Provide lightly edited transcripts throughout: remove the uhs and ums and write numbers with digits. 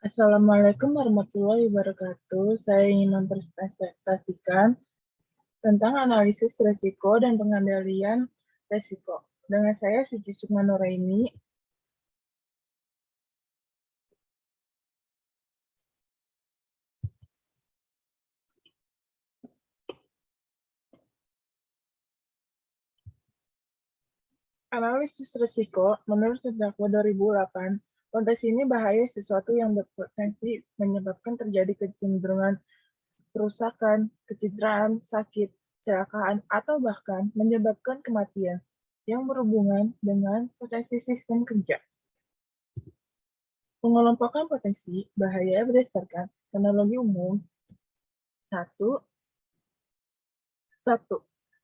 Assalamualaikum warahmatullahi wabarakatuh. Saya ingin mempresentasikan tentang analisis risiko dan pengendalian risiko. Dengan saya Suci Sukma Nuraini. Analisis risiko menurut terdakwa 2008, konteks ini bahaya sesuatu yang berpotensi menyebabkan terjadi kecenderungan kerusakan, kecederaan, sakit, kecelakaan, atau bahkan menyebabkan kematian yang berhubungan dengan potensi sistem kerja. Pengelompokan potensi bahaya berdasarkan teknologi umum. 1.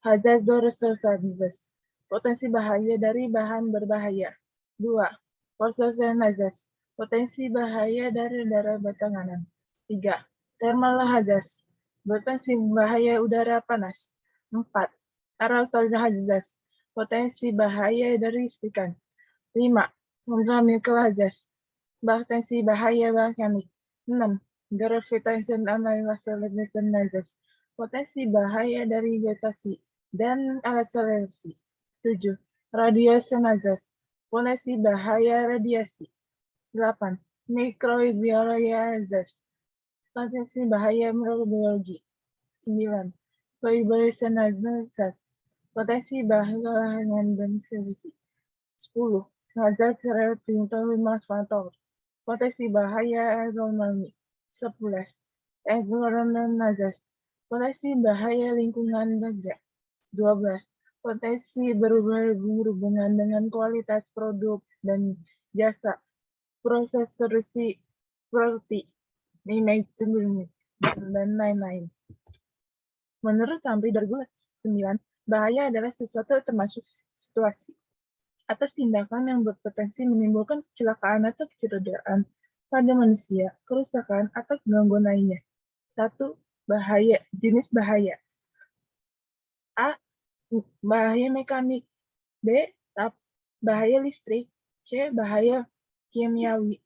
Hazardous substances, potensi bahaya dari bahan berbahaya. 2. Carcinogens, potensi bahaya dari udara bertekanan. 3. Thermal hazards, potensi bahaya udara panas. 4. Aerosol hazards, potensi bahaya dari listrikan. 5. Chemical hazards, potensi bahaya vulkanik. 6. Gravitational hazards, potensi bahaya dari gravitasi dan akselerasi. 7. Radiation hazards, potensi bahaya radiasi. 8. Microbiology hazards, potensi bahaya mikrobiologi. 9. Vibration hazards, potensi bahaya dan distribusi. 10. Hazard relatif potensi bahaya ekonomi. 11. Environmental hazards, potensi bahaya lingkungan kerja. 12. Potensi berhubungan dengan kualitas produk dan jasa, proses seperti manajemen, dan lain-lain. Menurut Samri 2009, bahaya adalah sesuatu termasuk situasi atau tindakan yang berpotensi menimbulkan kecelakaan atau kecederaan pada manusia, kerusakan, atau gangguan lainnya. 1. Bahaya, jenis bahaya. A. Bahaya mekanik. B. Bahaya listrik. C. Bahaya kimiawi.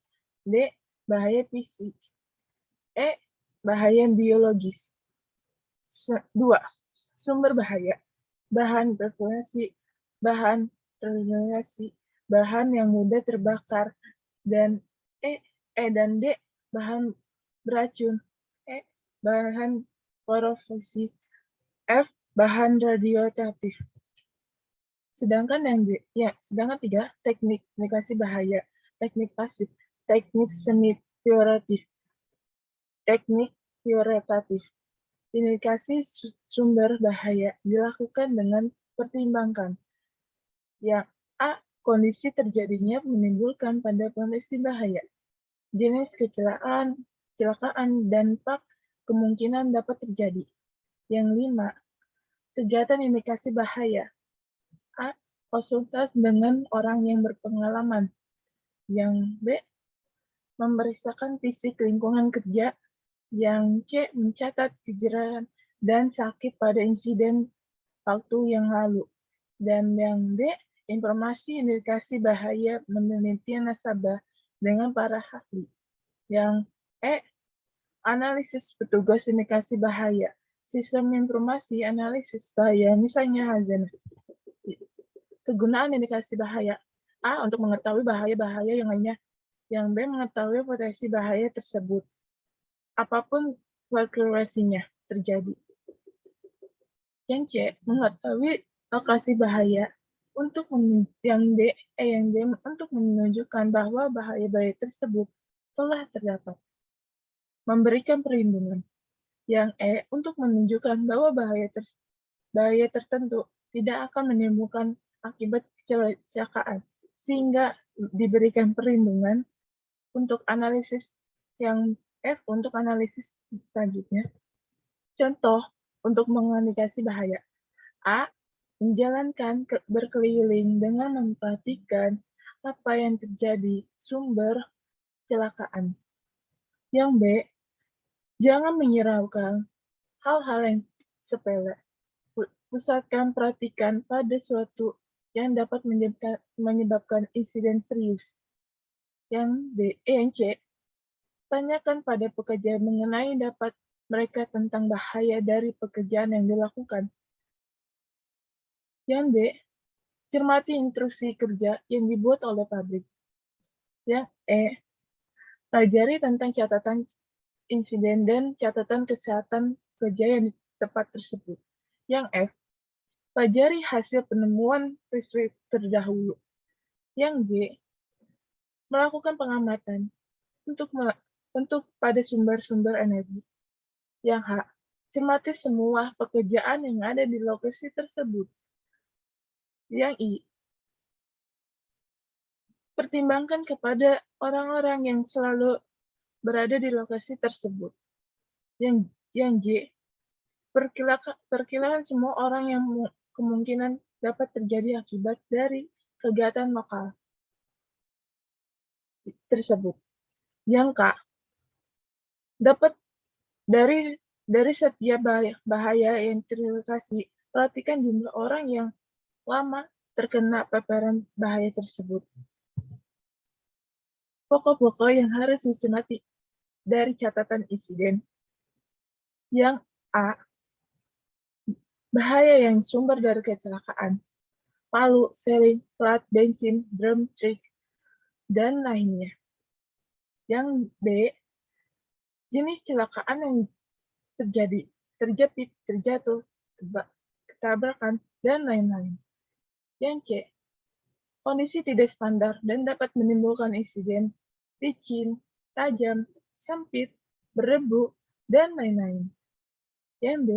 D. Bahaya fisik. E. Bahaya biologis. 2. Sumber bahaya. Bahan berfungsi, bahan radiasi, bahan yang mudah terbakar, dan dan D. Bahan beracun. E. Bahan korosif. F. Bahan radioaktif. Sedangkan 3, teknik mitigasi bahaya, teknik pasif, teknik semi prioritatif, teknik prioritatif. Mitigasi sumber bahaya dilakukan dengan pertimbangkan yang A. Kondisi terjadinya menimbulkan pada potensi bahaya, jenis kecelakaan dan kemungkinan dapat terjadi. Yang 5. Kegiatan indikasi bahaya. A. Konsultasi dengan orang yang berpengalaman. Yang B. Memeriksakan fisik lingkungan kerja. Yang C. Mencatat kecederaan dan sakit pada insiden waktu yang lalu. Dan yang D. Informasi indikasi bahaya penelitian nasabah dengan para ahli. Yang E. Analisis petugas indikasi bahaya, sistem informasi analisis bahaya, misalnya Hazana. Kegunaan indikasi bahaya. A. Untuk mengetahui bahaya-bahaya yang lainnya. Yang B. Mengetahui potensi bahaya tersebut, apapun kalkulasinya terjadi. Yang C. Mengetahui lokasi bahaya. Untuk yang D untuk menunjukkan bahwa bahaya-bahaya tersebut telah terdapat. Memberikan perlindungan. Yang E. Untuk menunjukkan bahwa bahaya tertentu tidak akan menimbulkan akibat kecelakaan, sehingga diberikan perlindungan. Untuk analisis yang F untuk analisis selanjutnya. Contoh untuk mengindikasi bahaya. A. Menjalankan berkeliling dengan memperhatikan apa yang terjadi sumber kecelakaan. Yang B. Jangan menyerahkan hal-hal yang sepele. Pusatkan perhatikan pada suatu yang dapat menyebabkan insiden serius. Yang C. Tanyakan pada pekerja mengenai dapat mereka tentang bahaya dari pekerjaan yang dilakukan. Yang B, cermati instruksi kerja yang dibuat oleh pabrik. Yang E, pelajari tentang catatan insiden dan catatan kesehatan kerja yang tepat tersebut. Yang F, pelajari hasil penemuan riset terdahulu. Yang G, melakukan pengamatan untuk pada sumber-sumber energi. Yang H, cermati semua pekerjaan yang ada di lokasi tersebut. Yang I, pertimbangkan kepada orang-orang yang selalu berada di lokasi tersebut. Yang J, perkirakan semua orang yang kemungkinan dapat terjadi akibat dari kegiatan lokal tersebut. Yang K, dapat dari setiap bahaya yang terindikasi, perhatikan jumlah orang yang lama terkena paparan bahaya tersebut. Pokok-pokok yang harus dicermati dari catatan insiden. Yang A, bahaya yang sumber dari kecelakaan, palu, seling, plat, bensin, drum, truk, dan lainnya. Yang B, jenis kecelakaan yang terjadi, terjepit, terjatuh, ketabrakan, dan lain-lain. Yang C, kondisi tidak standar dan dapat menimbulkan insiden, licin, tajam, sempit, berdebu, dan lain-lain. Yang D,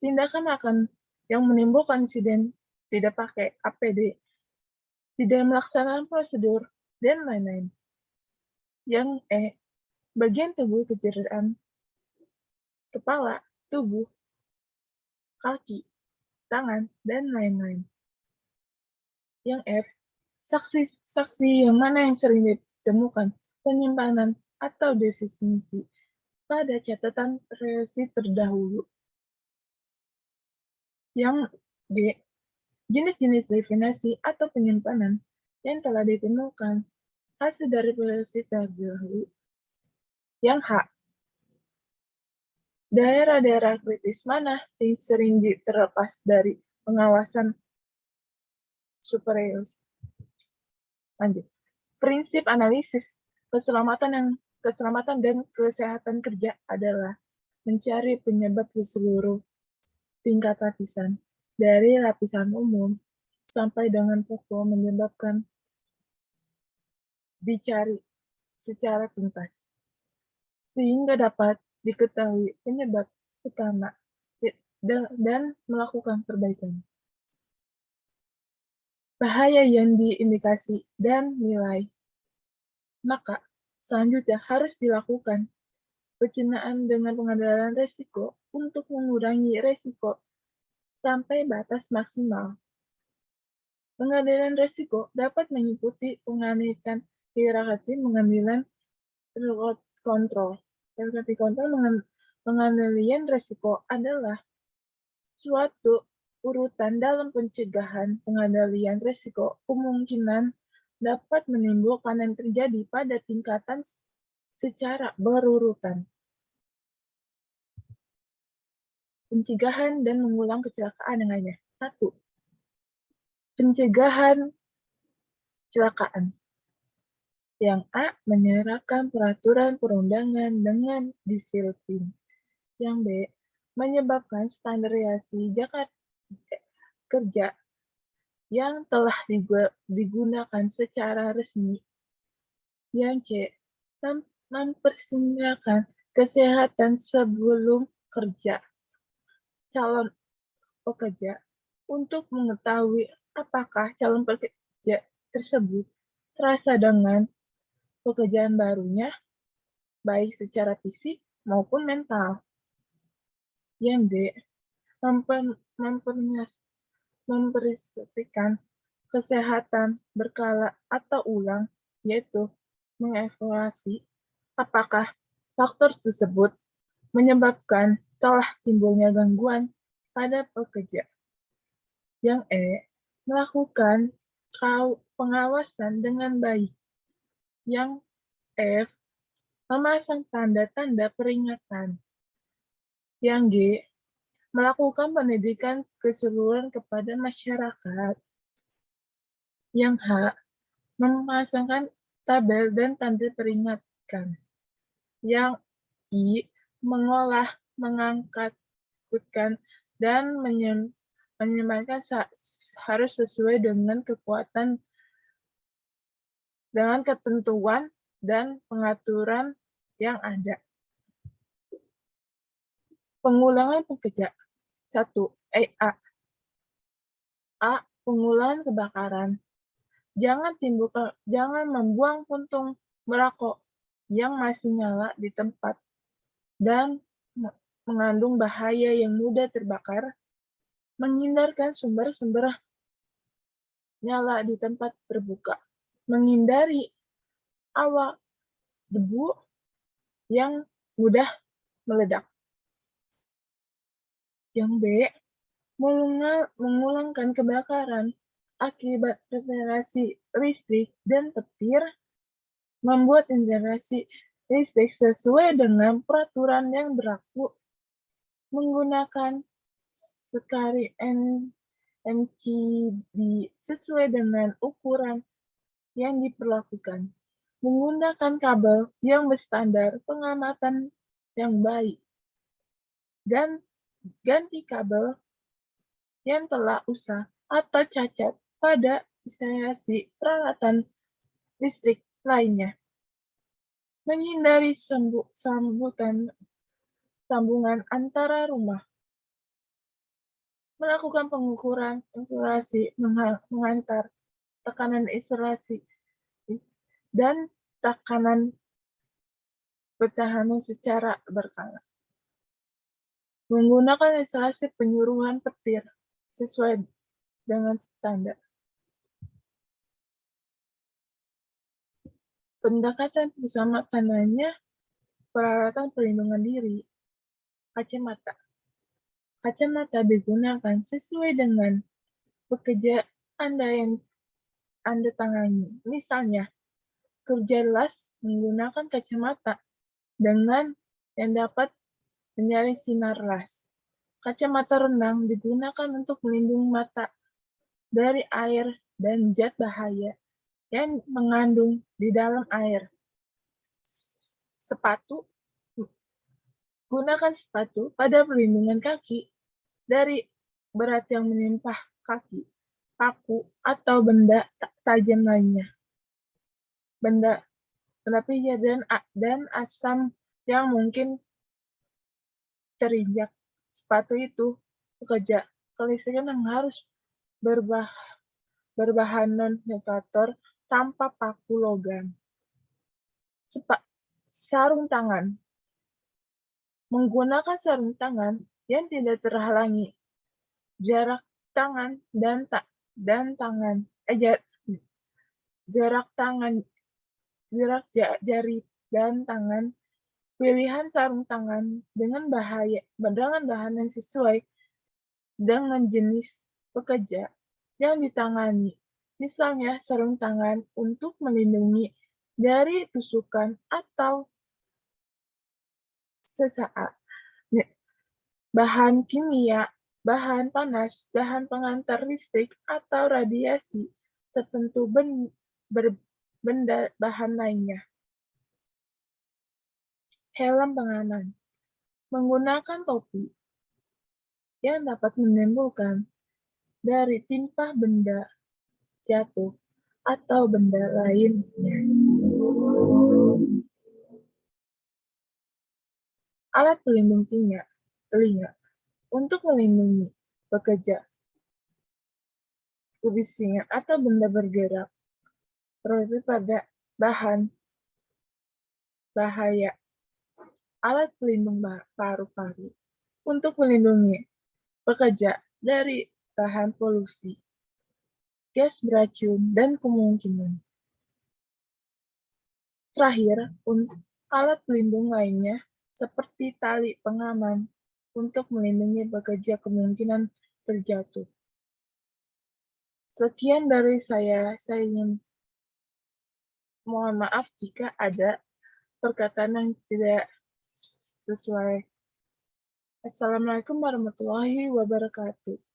tindakan yang menimbulkan insiden, tidak pakai APD, tidak melaksanakan prosedur, dan lain-lain. Yang E, bagian tubuh kecederaan, kepala, tubuh, kaki, tangan, dan lain-lain. Yang F, saksi-saksi yang mana yang sering ditemukan, penyimpanan, atau definisi pada catatan relasi terdahulu. Yang G, jenis-jenis definisi atau penyimpanan yang telah ditemukan hasil dari relasi terdahulu. Yang H, daerah-daerah kritis mana yang sering terlepas dari pengawasan superior. Lanjut. Prinsip analisis keselamatan dan kesehatan kerja adalah mencari penyebab di seluruh tingkat lapisan, dari lapisan umum sampai dengan pokok menyebabkan dicari secara tuntas, sehingga dapat diketahui penyebab utama dan melakukan perbaikan. Bahaya yang diindikasi dan nilai. Maka, selanjutnya harus dilakukan pencenaan dengan pengendalian resiko untuk mengurangi resiko sampai batas maksimal. Pengendalian resiko dapat mengikuti penganikan hierarki pengambilan kontrol. Hierarki kontrol pengendalian resiko adalah suatu urutan dalam pencegahan pengendalian risiko kemungkinan dapat menimbulkan yang terjadi pada tingkatan secara berurutan. Pencegahan dan mengulang kecelakaan yang lainnya. 1. Pencegahan kecelakaan. Yang A, menyerahkan peraturan perundangan dengan disiplin. Yang B, menyebabkan standarisasi kerja yang telah digunakan secara resmi. Yang C, mempersiapkan kesehatan sebelum kerja calon pekerja untuk mengetahui apakah calon pekerja tersebut terasa dengan pekerjaan barunya, baik secara fisik maupun mental. Yang D, mempersiapkan kesehatan berkala atau ulang, yaitu mengevaluasi apakah faktor tersebut menyebabkan telah timbulnya gangguan pada pekerja. Yang E, melakukan pengawasan dengan baik. Yang F, memasang tanda-tanda peringatan. Yang G, melakukan pendidikan keseluruhan kepada masyarakat. Yang H, memasangkan tabel dan tanda peringatkan. Yang I, mengolah, mengangkatkan, dan menyematkan harus sesuai dengan kekuatan, dengan ketentuan dan pengaturan yang ada. Pengulangan pekerja. 1. A. Pengulangan kebakaran. Jangan membuang puntung merokok yang masih nyala di tempat dan mengandung bahaya yang mudah terbakar. Menghindarkan sumber-sumber nyala di tempat terbuka. Menghindari awak debu yang mudah meledak. Yang B, mengulangkan kebakaran akibat generasi listrik dan petir, membuat generasi listrik sesuai dengan peraturan yang berlaku, menggunakan sekali MCB sesuai dengan ukuran yang diperlakukan, menggunakan kabel yang berstandar pengamatan yang baik, dan ganti kabel yang telah usang atau cacat pada instalasi peralatan listrik lainnya. Menghindari sambungan antara rumah. Melakukan pengukuran insulasi, mengantar tekanan insulasi dan tekanan pertahanan secara berkala. Menggunakan instalasi penyuruhan petir sesuai dengan standar. Pendekatan bersama tandanya peralatan perlindungan diri. Kacamata. Kacamata digunakan sesuai dengan pekerjaan Anda yang Anda tangani. Misalnya, kerja las menggunakan kacamata dengan yang dapat menyaring sinar las. Kacamata renang digunakan untuk melindungi mata dari air dan zat bahaya yang mengandung di dalam air. Sepatu. Gunakan sepatu pada perlindungan kaki dari berat yang menimpa kaki, paku, atau benda tajam lainnya. Benda pijat dan asam yang mungkin terinjak. Sepatu itu pekerja kelistrikan yang harus berbahan non-vibrator tanpa paku logam. Sarung tangan. Menggunakan sarung tangan yang tidak terhalangi jarak tangan jarak jari dan tangan. Pilihan sarung tangan dengan bahan yang sesuai dengan jenis pekerja yang ditangani. Misalnya sarung tangan untuk melindungi dari tusukan atau sesaat. Bahan kimia, bahan panas, bahan pengantar listrik, atau radiasi tertentu benda bahan lainnya. Helm pengaman. Menggunakan topi yang dapat menimbulkan dari timpa benda jatuh atau benda lainnya. Alat pelindung telinga untuk melindungi pekerja, kebisingan atau benda bergerak terlebih pada bahan bahaya. Alat pelindung paru-paru untuk melindungi pekerja dari bahan polusi, gas beracun, dan kemungkinan. Terakhir, untuk alat pelindung lainnya seperti tali pengaman untuk melindungi pekerja kemungkinan terjatuh. Sekian dari saya ingin mohon maaf jika ada perkataan yang tidak sesuai. Assalamualaikum warahmatullahi wabarakatuh.